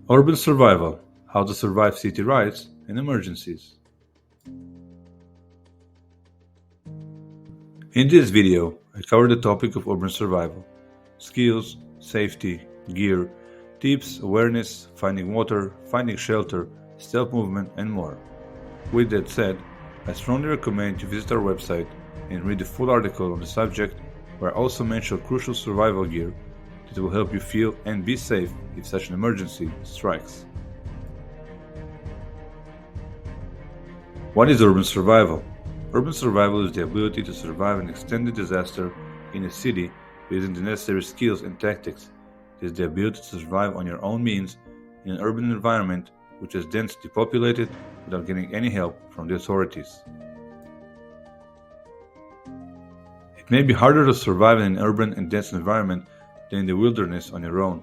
Urban survival: how to survive city riots and emergencies. In this video, I cover the topic of urban survival: skills, safety, gear, tips, awareness, finding water, finding shelter, stealth movement, and more. With that said, I strongly recommend you visit our website and read the full article on the subject, where I also mention crucial survival gear that will help you feel and be safe if such an emergency strikes. What is urban survival? Urban survival is the ability to survive an extended disaster in a city using the necessary skills and tactics. It is the ability to survive on your own means in an urban environment which is densely populated without getting any help from the authorities. It may be harder to survive in an urban and dense environment than in the wilderness on your own.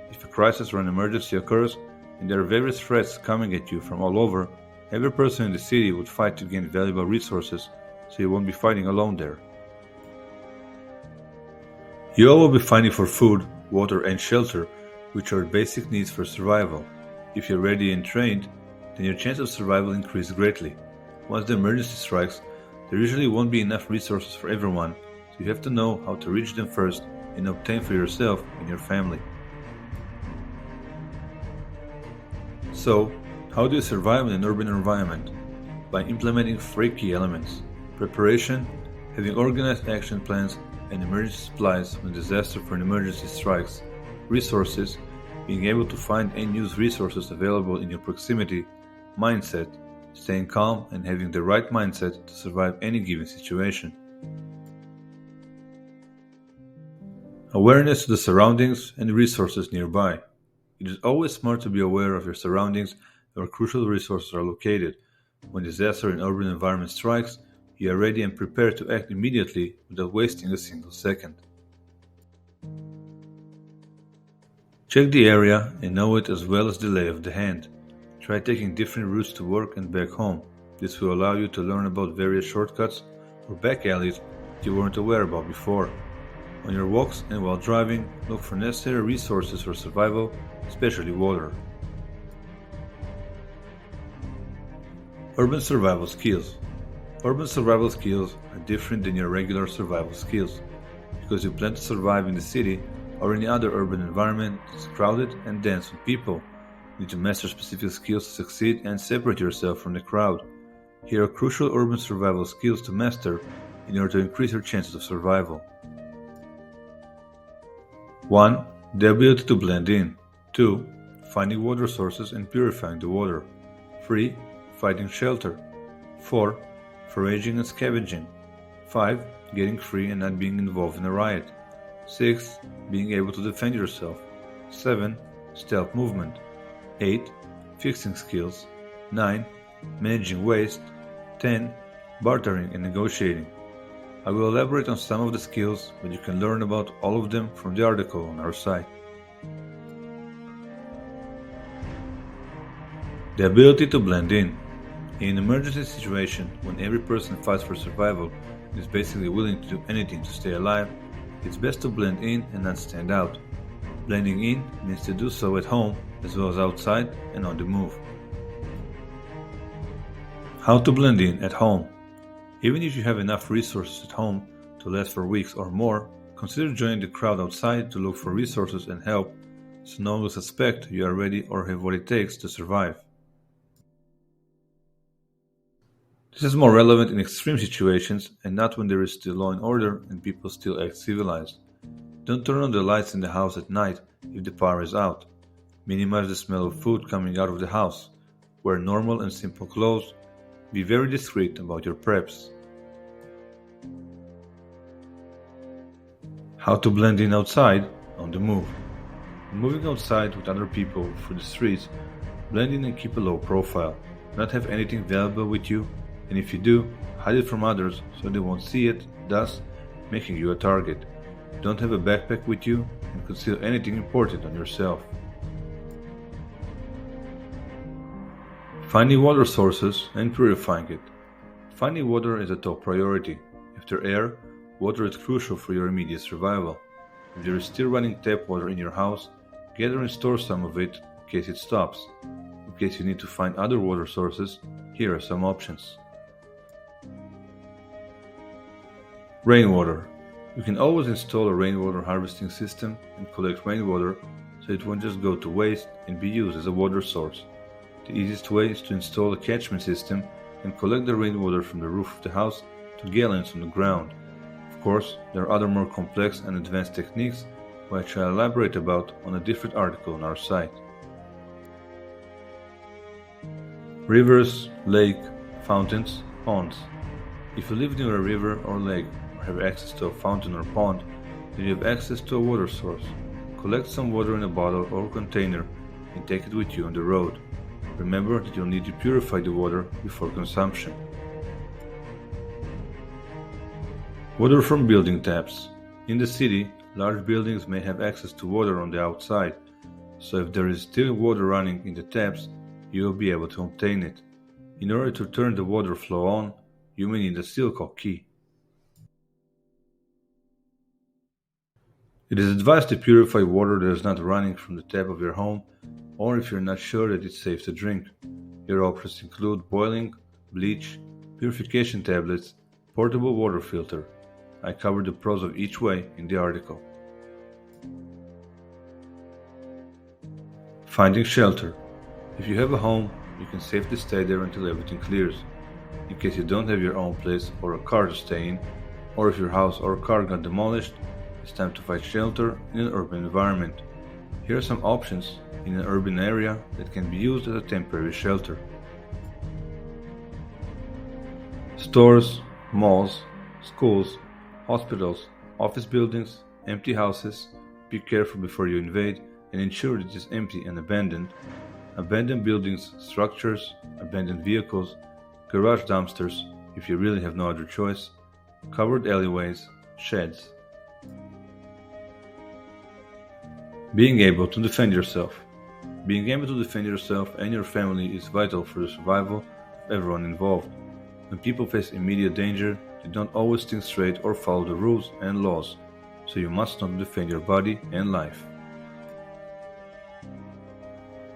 If a crisis or an emergency occurs and there are various threats coming at you from all over, every person in the city would fight to gain valuable resources, so you won't be fighting alone there. You all will be fighting for food, water, and shelter, which are basic needs for survival. If you're ready and trained, then your chance of survival increases greatly. Once the emergency strikes, there usually won't be enough resources for everyone, so you have to know how to reach them first and obtain for yourself and your family. So, how do you survive in an urban environment? By implementing 3 key elements: preparation, having organized action plans and emergency supplies when disaster for an emergency strikes; resources, being able to find and use resources available in your proximity; mindset, staying calm and having the right mindset to survive any given situation. Awareness of the surroundings and resources nearby. It is always smart to be aware of your surroundings where crucial resources are located. When disaster in urban environment strikes, you are ready and prepared to act immediately without wasting a single second. Check the area and know it as well as the lay of the hand. Try taking different routes to work and back home. This will allow you to learn about various shortcuts or back alleys that you weren't aware about before. On your walks and while driving, look for necessary resources for survival, especially water. Urban survival skills. Urban survival skills are different than your regular survival skills, because you plan to survive in the city or any other urban environment that's crowded and dense with people. You need to master specific skills to succeed and separate yourself from the crowd. Here are crucial urban survival skills to master in order to increase your chances of survival. 1. The ability to blend in. 2. Finding water sources and purifying the water. 3. Finding shelter. 4. Foraging and scavenging. 5. Getting free and not being involved in a riot. 6. Being able to defend yourself. 7. Stealth movement. 8. Fixing skills. 9. Managing waste. 10. Bartering and negotiating. I will elaborate on some of the skills, but you can learn about all of them from the article on our site. The ability to blend in. In an emergency situation, when every person fights for survival and is basically willing to do anything to stay alive, it's best to blend in and not stand out. Blending in means to do so at home as well as outside and on the move. How to blend in at home. Even if you have enough resources at home to last for weeks or more, consider joining the crowd outside to look for resources and help, so no one will suspect you are ready or have what it takes to survive. This is more relevant in extreme situations and not when there is still law and order and people still act civilized. Don't turn on the lights in the house at night if the power is out. Minimize the smell of food coming out of the house. Wear normal and simple clothes. Be very discreet about your preps. How to blend in outside on the move. When moving outside with other people through the streets, blend in and keep a low profile. Do not have anything valuable with you, and if you do, hide it from others so they won't see it, thus making you a target. Don't have a backpack with you and conceal anything important on yourself. Finding water sources and purifying it. Finding water is a top priority. After air, water is crucial for your immediate survival. If there is still running tap water in your house, gather and store some of it, case it stops. In case you need to find other water sources, here are some options. Rainwater. You can always install a rainwater harvesting system and collect rainwater so it won't just go to waste and be used as a water source. The easiest way is to install a catchment system and collect the rainwater from the roof of the house to gallons on the ground. Of course, there are other more complex and advanced techniques which I'll elaborate about on a different article on our site. Rivers, lake, fountains, ponds. If you live near a river or lake or have access to a fountain or pond, then you have access to a water source. Collect some water in a bottle or container and take it with you on the road. Remember that you'll need to purify the water before consumption. Water from building taps. In the city, large buildings may have access to water on the outside, so if there is still water running in the taps, you will be able to obtain it. In order to turn the water flow on, you may need a seal key. It is advised to purify water that is not running from the tap of your home, or if you're not sure that it's safe to drink. Your options include boiling, bleach, purification tablets, portable water filter. I covered the pros of each way in the article. Finding shelter. If you have a home, you can safely stay there until everything clears. In case you don't have your own place or a car to stay in, or if your house or car got demolished, it's time to find shelter in an urban environment. Here are some options in an urban area that can be used as a temporary shelter. Stores, malls, schools, hospitals, office buildings, empty houses. Be careful before you invade and ensure it is empty and abandoned. Abandoned buildings, structures, abandoned vehicles, garage dumpsters if you really have no other choice, covered alleyways, sheds. Being able to defend yourself. Being able to defend yourself and your family is vital for the survival of everyone involved. When people face immediate danger, they don't always think straight or follow the rules and laws, so you must not defend your body and life.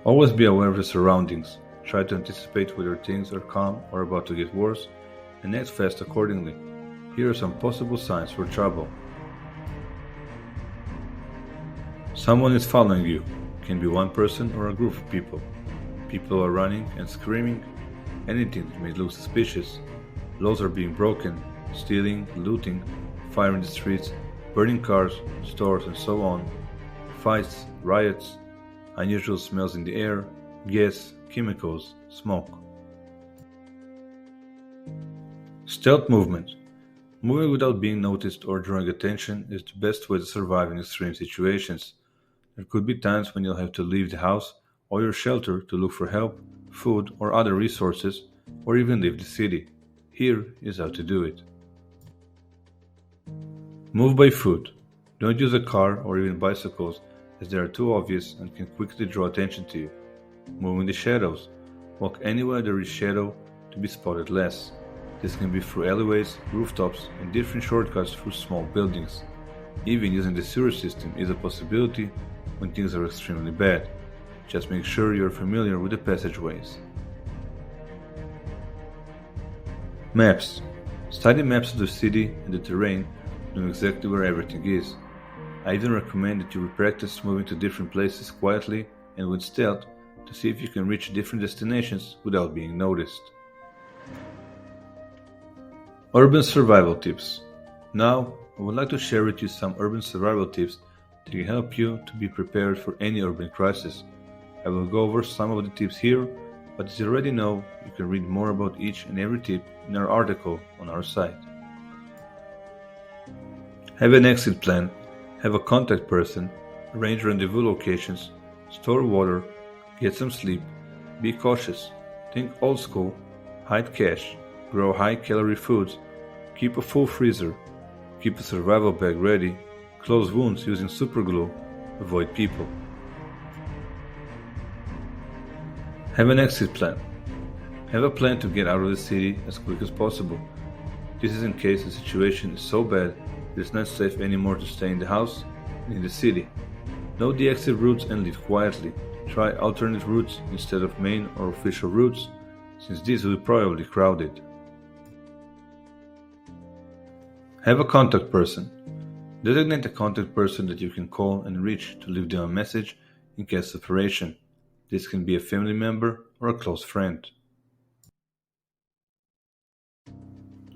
Always be aware of the surroundings. Try to anticipate whether things are calm or about to get worse, and act fast accordingly. Here are some possible signs for trouble. Someone is following you. It can be one person or a group of people. People are running and screaming. Anything that may look suspicious. Laws are being broken. Stealing, looting, fire in the streets, burning cars, stores, and so on. Fights, riots, unusual smells in the air, gas, chemicals, smoke. Stealth movement. Moving without being noticed or drawing attention is the best way to survive in extreme situations. There could be times when you'll have to leave the house or your shelter to look for help, food, or other resources, or even leave the city. Here is how to do it. Move by foot. Don't use a car or even bicycles, as they are too obvious and can quickly draw attention to you. Move in the shadows. Walk anywhere there is shadow to be spotted less. This can be through alleyways, rooftops, and different shortcuts through small buildings. Even using the sewer system is a possibility when things are extremely bad. Just make sure you are familiar with the passageways. Maps. Study maps of the city and the terrain to know exactly where everything is. I even recommend that you practice moving to different places quietly and with stealth to see if you can reach different destinations without being noticed. Urban survival tips. Now, I would like to share with you some urban survival tips that can help you to be prepared for any urban crisis. I will go over some of the tips here, but as you already know, you can read more about each and every tip in our article on our site. Have an exit plan. Have a contact person. Arrange rendezvous locations. Store water. Get some sleep. Be cautious. Think old school. Hide cash. Grow high-calorie foods. Keep a full freezer. Keep a survival bag ready. Close wounds using superglue. Avoid people. Have an exit plan. Have a plan to get out of the city as quick as possible. This is in case the situation is so bad that it's not safe anymore to stay in the house and in the city. Know the exit routes and leave quietly. Try alternate routes instead of main or official routes, since these will be probably crowded. Have a contact person. Designate a contact person that you can call and reach to leave them a message in case of separation. This can be a family member or a close friend.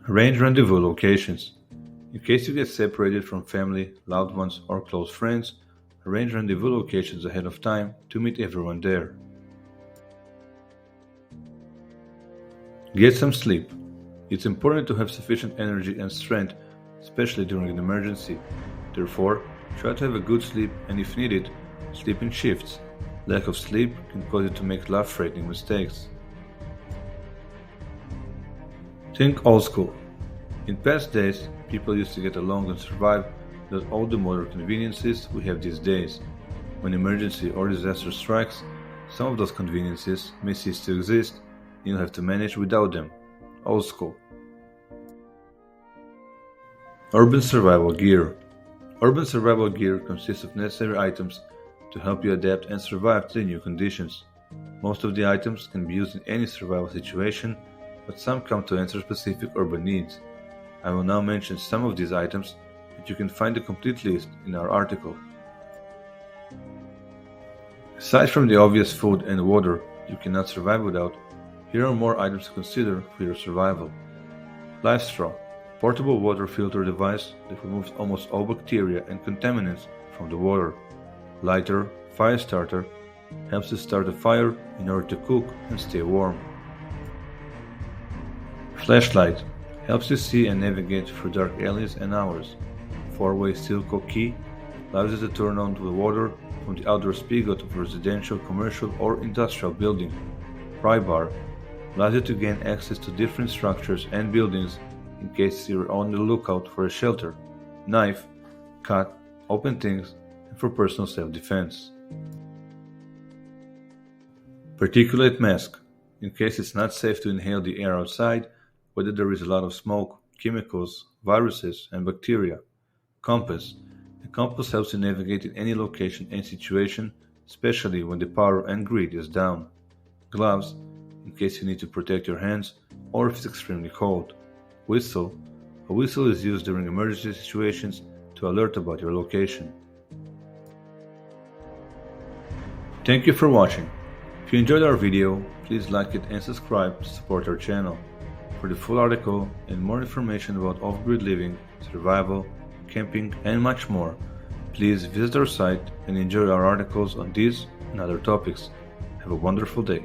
Arrange rendezvous locations. In case you get separated from family, loved ones, or close friends, arrange rendezvous locations ahead of time to meet everyone there. Get some sleep. It's important to have sufficient energy and strength, especially during an emergency. Therefore, try to have a good sleep and if needed, sleep in shifts. Lack of sleep can cause you to make life-threatening mistakes. Think old school. In past days, people used to get along and survive without all the modern conveniences we have these days. When emergency or disaster strikes, some of those conveniences may cease to exist and you'll have to manage without them. Old school. Urban survival gear. Urban survival gear consists of necessary items to help you adapt and survive to the new conditions. Most of the items can be used in any survival situation, but some come to answer specific urban needs. I will now mention some of these items, but you can find a complete list in our article. Aside from the obvious food and water you cannot survive without, here are more items to consider for your survival. Life straw. Portable water filter device that removes almost all bacteria and contaminants from the water. Lighter, fire starter, helps you start a fire in order to cook and stay warm. Flashlight, helps you see and navigate through dark alleys and hours. 4-way Silco key, allows you to turn on the water from the outdoor spigot of a residential, commercial or industrial building. Pry bar, allows you to gain access to different structures and buildings in case you're on the lookout for a shelter. Knife, cut, open things, and for personal self-defense. Particulate mask, in case it's not safe to inhale the air outside, whether there is a lot of smoke, chemicals, viruses, and bacteria. Compass, a compass helps you navigate in any location and situation, especially when the power and grid is down. Gloves, in case you need to protect your hands or if it's extremely cold. Whistle, a whistle is used during emergency situations to alert about your location. Thank you for watching. If you enjoyed our video, please like it and subscribe to support our channel. For the full article and more information about off-grid living, survival, camping, and much more, please visit our site and enjoy our articles on these and other topics. Have a wonderful day.